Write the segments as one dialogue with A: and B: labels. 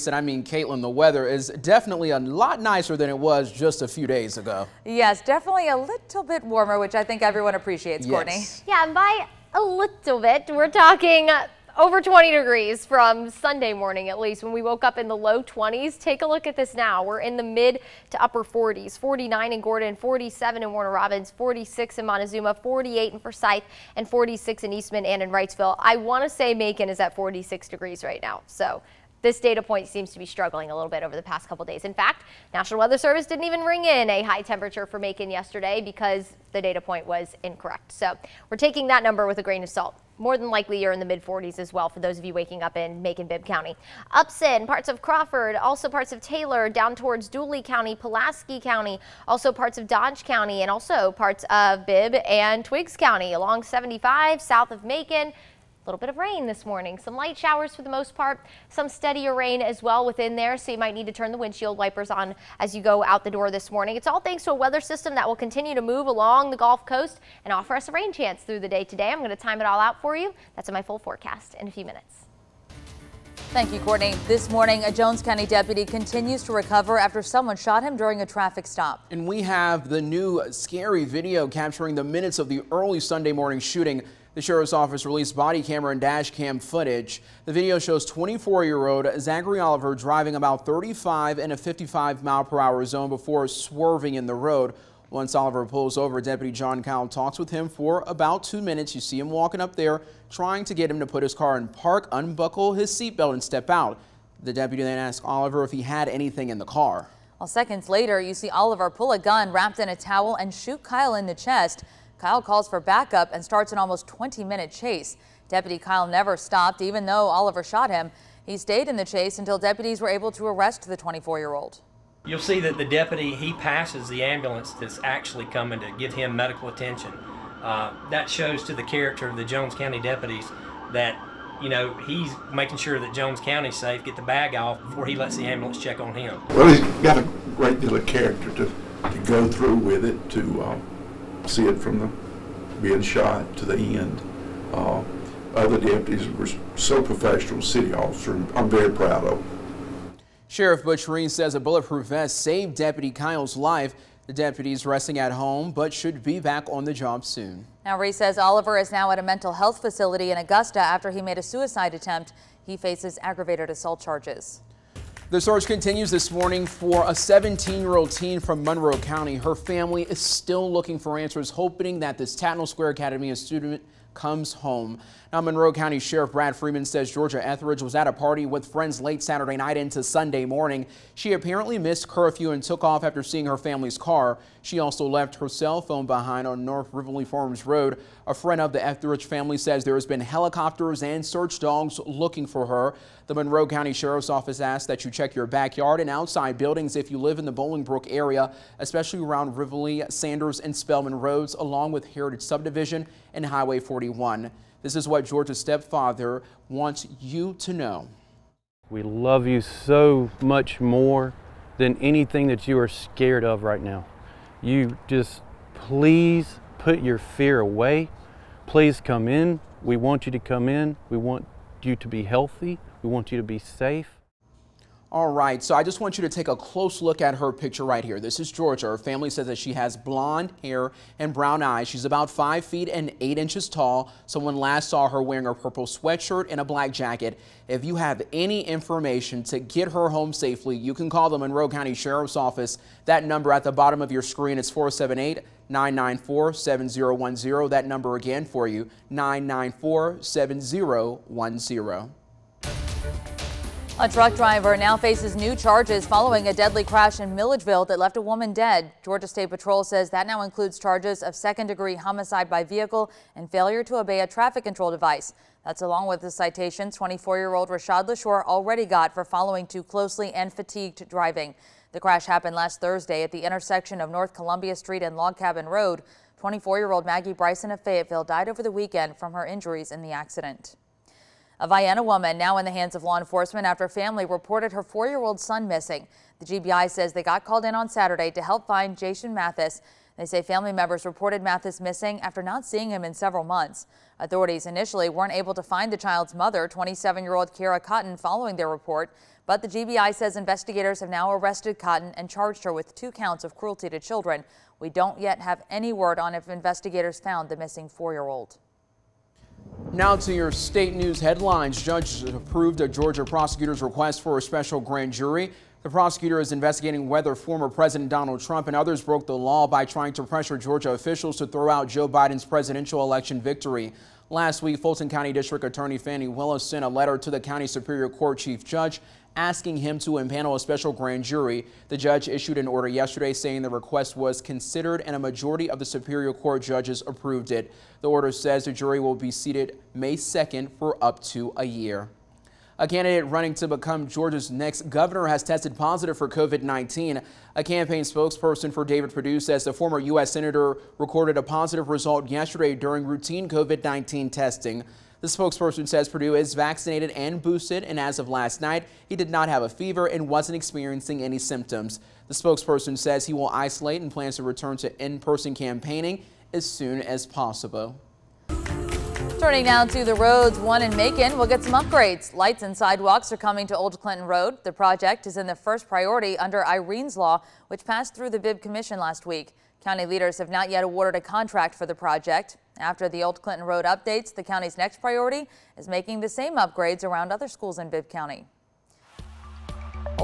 A: And I mean, Caitlin, the weather is definitely a lot nicer than it was just a few days ago.
B: Yes, definitely a little bit warmer, which I think everyone appreciates, Courtney.
C: Yeah, and by a little bit, we're talking over 20 degrees from Sunday morning, at least, when we woke up in the low 20s. Take a look at this now. We're in the mid to upper 40s, 49 in Gordon, 47 in Warner Robins, 46 in Montezuma, 48 in Forsyth, and 46 in Eastman and in Wrightsville. I want to say Macon is at 46 degrees right now. So this data point seems to be struggling a little bit over the past couple days. In fact, National Weather Service didn't even ring in a high temperature for Macon yesterday because the data point was incorrect. So we're taking that number with a grain of salt. More than likely you're in the mid 40s as well for those of you waking up in Macon-Bibb County. Upson, parts of Crawford, also parts of Taylor, down towards Dooley County, Pulaski County, also parts of Dodge County, and also parts of Bibb and Twiggs County along 75 south of Macon. A little bit of rain this morning, some light showers for the most part, some steadier rain as well within there, so you might need to turn the windshield wipers on as you go out the door this morning. It's all thanks to a weather system that will continue to move along the Gulf Coast and offer us a rain chance through the day today. I'm going to time it all out for you. That's in my full forecast in a few minutes.
B: Thank you, Courtney. This morning, a Jones County deputy continues to recover after someone shot him during a traffic stop.
A: And we have the new scary video capturing the minutes of the early Sunday morning shooting. The sheriff's office released body camera and dash cam footage. The video shows 24-year-old Zachary Oliver driving about 35 in a 55-mile-per-hour zone before swerving in the road. Once Oliver pulls over, Deputy John Kile talks with him for about 2 minutes. You see him walking up there, trying to get him to put his car in park, unbuckle his seatbelt, and step out. The deputy then asks Oliver if he had anything in the car.
B: Well, seconds later, you see Oliver pull a gun wrapped in a towel and shoot Kile in the chest. Kile calls for backup and starts an almost 20-minute chase. Deputy Kile never stopped, even though Oliver shot him. He stayed in the chase until deputies were able to arrest the 24-year-old.
D: You'll see that the deputy, he passes the ambulance that's actually coming to give him medical attention. That shows to the character of the Jones County deputies that, you know, he's making sure that Jones County's safe, get the bag off before he lets the ambulance check on him.
E: Well, he's got a great deal of character to go through with it, to see it from the being shot to the end. Other deputies were so professional, city officer, I'm very proud of them.
A: Sheriff Butch Reece says a bulletproof vest saved Deputy Kile's life. The deputy is resting at home, but should be back on the job soon.
B: Now, Reece says Oliver is now at a mental health facility in Augusta after he made a suicide attempt. He faces aggravated assault charges.
A: The search continues this morning for a 17-year-old teen from Monroe County. Her family is still looking for answers, hoping that this Tatnall Square Academy student comes home. Now, Monroe County Sheriff Brad Freeman says Georgia Etheridge was at a party with friends late Saturday night into Sunday morning. She apparently missed curfew and took off after seeing her family's car. She also left her cell phone behind on North Rivoli Farms Road. A friend of the Etheridge family says there has been helicopters and search dogs looking for her. The Monroe County Sheriff's Office asks that you check your backyard and outside buildings if you live in the Bolingbrook area, especially around Rivoli, Sanders, and Spellman Roads, along with Heritage Subdivision and Highway 41. This is what Georgia's stepfather wants you to know.
F: We love you so much more than anything that you are scared of right now. You just please put your fear away. Please come in. We want you to come in. We want you to be healthy. We want you to be safe.
A: All right, so I just want you to take a close look at her picture right here. This is Georgia. Her family says that she has blonde hair and brown eyes. She's about 5 feet and 8 inches tall. Someone last saw her wearing a purple sweatshirt and a black jacket. If you have any information to get her home safely, you can call the Monroe County Sheriff's Office. That number at the bottom of your screen is 478-994-7010. That number again for you, 994-7010.
B: A truck driver now faces new charges following a deadly crash in Milledgeville that left a woman dead. Georgia State Patrol says that now includes charges of second-degree homicide by vehicle and failure to obey a traffic control device. That's along with the citations 24-year-old Rashad LaShore already got for following too closely and fatigued driving. The crash happened last Thursday at the intersection of North Columbia Street and Log Cabin Road. 24-year-old Maggie Bryson of Fayetteville died over the weekend from her injuries in the accident. A Vienna woman now in the hands of law enforcement after family reported her 4-year-old son missing. The GBI says they got called in on Saturday to help find Jason Mathis. They say family members reported Mathis missing after not seeing him in several months. Authorities initially weren't able to find the child's mother, 27-year-old Kira Cotton, following their report. But the GBI says investigators have now arrested Cotton and charged her with 2 counts of cruelty to children. We don't yet have any word on if investigators found the missing 4-year-old.
A: Now to your state news headlines. Judges approved a Georgia prosecutor's request for a special grand jury. The prosecutor is investigating whether former President Donald Trump and others broke the law by trying to pressure Georgia officials to throw out Joe Biden's presidential election victory. Last week, Fulton County District Attorney Fannie Willis sent a letter to the County Superior Court Chief Judge asking him to impanel a special grand jury. The judge issued an order yesterday saying the request was considered and a majority of the Superior Court judges approved it. The order says the jury will be seated May 2nd for up to a year. A candidate running to become Georgia's next governor has tested positive for COVID-19. A campaign spokesperson for David Perdue says the former U.S. Senator recorded a positive result yesterday during routine COVID-19 testing. The spokesperson says Perdue is vaccinated and boosted, and as of last night, he did not have a fever and wasn't experiencing any symptoms. The spokesperson says he will isolate and plans to return to in-person campaigning as soon as possible.
B: Turning now to the roads, one in Macon will get some upgrades. Lights and sidewalks are coming to Old Clinton Road. The project is in the first priority under Irene's Law, which passed through the Bibb Commission last week. County leaders have not yet awarded a contract for the project. After the Old Clinton Road updates, the county's next priority is making the same upgrades around other schools in Bibb County.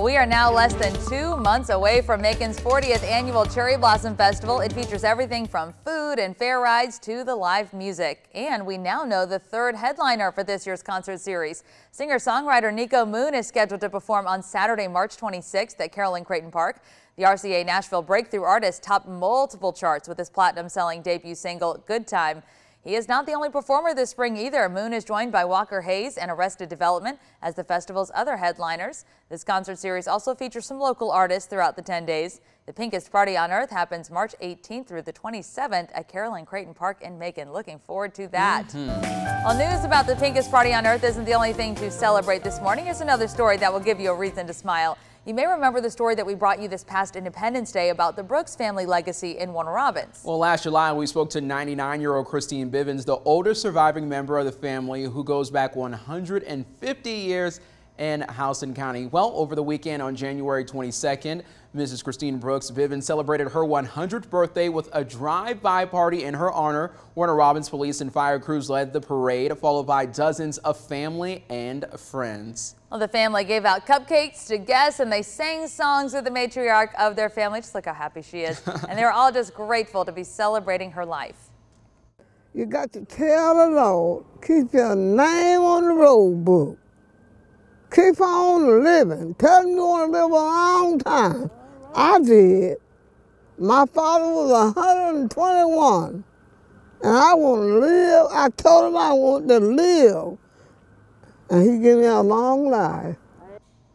B: We are now less than 2 months away from Macon's 40th annual Cherry Blossom Festival. It features everything from food and fair rides to the live music. And we now know the 3rd headliner for this year's concert series. Singer-songwriter Nico Moon is scheduled to perform on Saturday, March 26th at Carolyn Creighton Park. The RCA Nashville Breakthrough Artist topped multiple charts with his platinum-selling debut single, Good Time. He is not the only performer this spring either. Moon is joined by Walker Hayes and Arrested Development as the festival's other headliners. This concert series also features some local artists throughout the 10 days. The Pinkest Party on Earth happens March 18th through the 27th at Carolyn Creighton Park in Macon. Looking forward to that. Well, news about the Pinkest Party on Earth isn't the only thing to celebrate this morning. Here's another story that will give you a reason to smile. You may remember the story that we brought you this past Independence Day about the Brooks family legacy in Warner Robins. Well,
A: last July, we spoke to 99-year-old Christine Bivens, the oldest surviving member of the family who goes back 150 years in Houston County. Well, over the weekend on January 22nd, Mrs. Christine Brooks Bivens celebrated her 100th birthday with a drive-by party in her honor. Warner Robins police and fire crews led the parade, followed by dozens of family and friends.
B: Well, the family gave out cupcakes to guests and they sang songs with the matriarch of their family. Just look how happy she is. And they were all just grateful to be celebrating her life.
G: You got to tell the Lord, keep your name on the road book. Keep on living. Tell him you want to live a long time. I did. My father was 121, and I want to live. I told him I want to live, and he gave me a long life.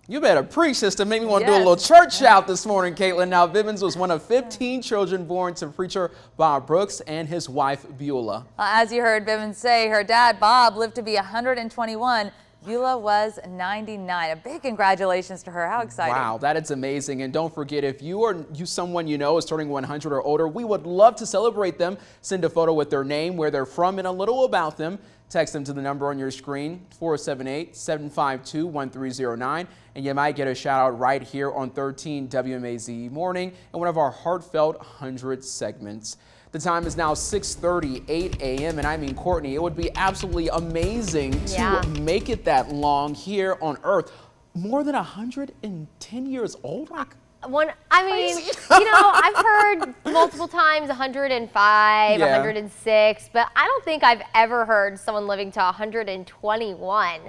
A: You better preach, sister. Make me want to do a little church shout this morning, Caitlin. Now, Bivens was one of 15 children born to preacher Bob Brooks and his wife, Beulah.
B: As you heard Bivens say, her dad, Bob, lived to be 121. Beulah was 99. A big congratulations to her. How exciting.
A: Wow, that is amazing. And don't forget, if someone you know is turning 100 or older, we would love to celebrate them. Send a photo with their name, where they're from, and a little about them. Text them to the number on your screen, 478-752-1309, and you might get a shout out right here on 13 WMAZ Morning in one of our heartfelt 100 segments. The time is now 6:38 a.m. and I mean, Courtney, it would be absolutely amazing to make it that long here on Earth. More than 110 years old?
C: You know, I've heard multiple times 105, 106, but I don't think I've ever heard someone living to 121.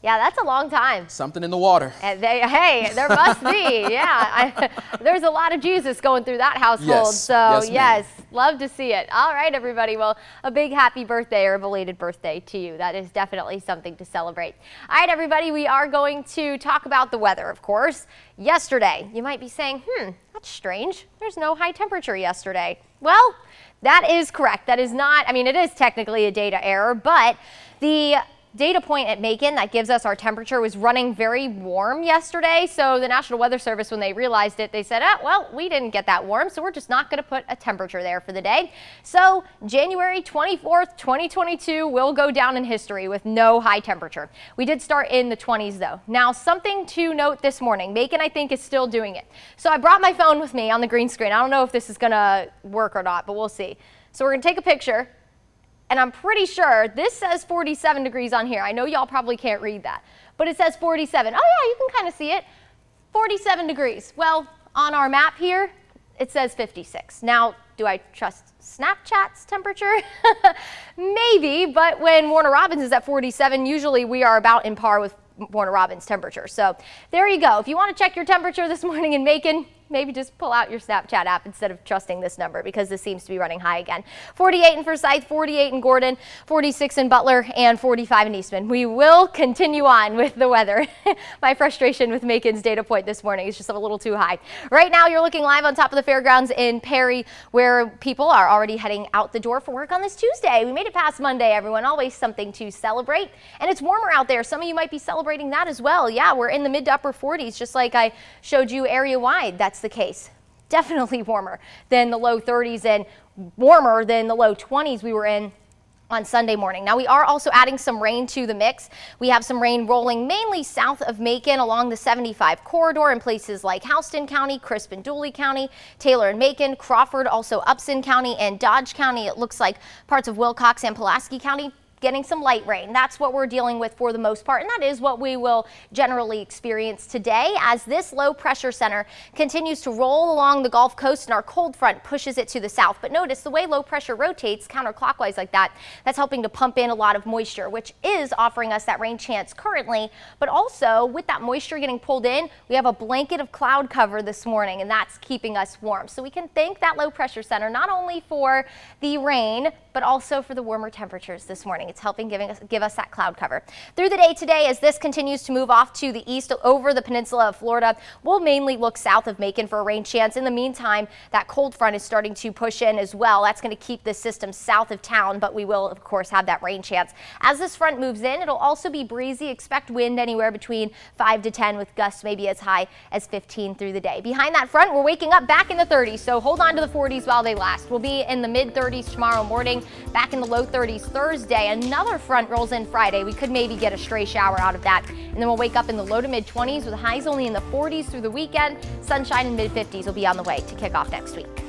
C: Yeah, that's a long time.
A: Something in the water.
C: Hey, there must be. Yeah, there's a lot of Jesus going through that household.
A: Yes.
C: So yes, love to see it. All right, everybody. Well, a big happy birthday or belated birthday to you. That is definitely something to celebrate. All right, everybody. We are going to talk about the weather, of course. Yesterday, you might be saying, that's strange. There's no high temperature yesterday. Well, that is correct. That is not, I mean, it is technically a data error, but the data point at Macon that gives us our temperature was running very warm yesterday. So the National Weather Service, when they realized it, they said, oh, well, we didn't get that warm, so we're just not going to put a temperature there for the day. So January 24th, 2022 will go down in history with no high temperature. We did start in the 20s though. Now, something to note this morning, Macon I think is still doing it. So I brought my phone with me on the green screen. I don't know if this is going to work or not, but we'll see. So we're going to take a picture. And I'm pretty sure this says 47 degrees on here. I know y'all probably can't read that, but it says 47. Oh yeah, you can kind of see it. 47 degrees. Well, on our map here, it says 56. Now, do I trust Snapchat's temperature? Maybe, but when Warner Robins is at 47, usually we are about in par with Warner Robins temperature. So there you go. If you want to check your temperature this morning in Macon, maybe just pull out your Snapchat app instead of trusting this number, because this seems to be running high again. 48 in Forsyth, 48 in Gordon, 46 in Butler, and 45 in Eastman. We will continue on with the weather. My frustration with Macon's data point this morning is just a little too high. Right now, you're looking live on top of the fairgrounds in Perry, where people are already heading out the door for work on this Tuesday. We made it past Monday, everyone. Always something to celebrate. And it's warmer out there. Some of you might be celebrating that as well. Yeah, we're in the mid to upper 40s, just like I showed you area-wide. That's the case. Definitely warmer than the low 30s and warmer than the low 20s we were in on Sunday morning. Now, we are also adding some rain to the mix. We have some rain rolling mainly south of Macon along the 75 corridor in places like Houston County, Crisp and Dooley County, Taylor and Macon, Crawford, also Upson County and Dodge County. It looks like parts of Wilcox and Pulaski County getting some light rain. That's what we're dealing with for the most part, and that is what we will generally experience today as this low pressure center continues to roll along the Gulf Coast and our cold front pushes it to the south. But notice the way low pressure rotates counterclockwise like that, that's helping to pump in a lot of moisture, which is offering us that rain chance currently. But also with that moisture getting pulled in, we have a blanket of cloud cover this morning, and that's keeping us warm. So we can thank that low pressure center not only for the rain, but also for the warmer temperatures this morning. It's helping give us that cloud cover. Through the day today, as this continues to move off to the east over the peninsula of Florida, we'll mainly look south of Macon for a rain chance. In the meantime, that cold front is starting to push in as well. That's going to keep this system south of town, but we will, of course, have that rain chance. As this front moves in, it'll also be breezy. Expect wind anywhere between 5 to 10 with gusts maybe as high as 15 through the day. Behind that front, we're waking up back in the 30s, so hold on to the 40s while they last. We'll be in the mid 30s tomorrow morning, back in the low 30s Thursday. Another front rolls in Friday. We could maybe get a stray shower out of that. And then we'll wake up in the low to mid 20s with highs only in the 40s through the weekend. Sunshine in mid 50s will be on the way to kick off next week.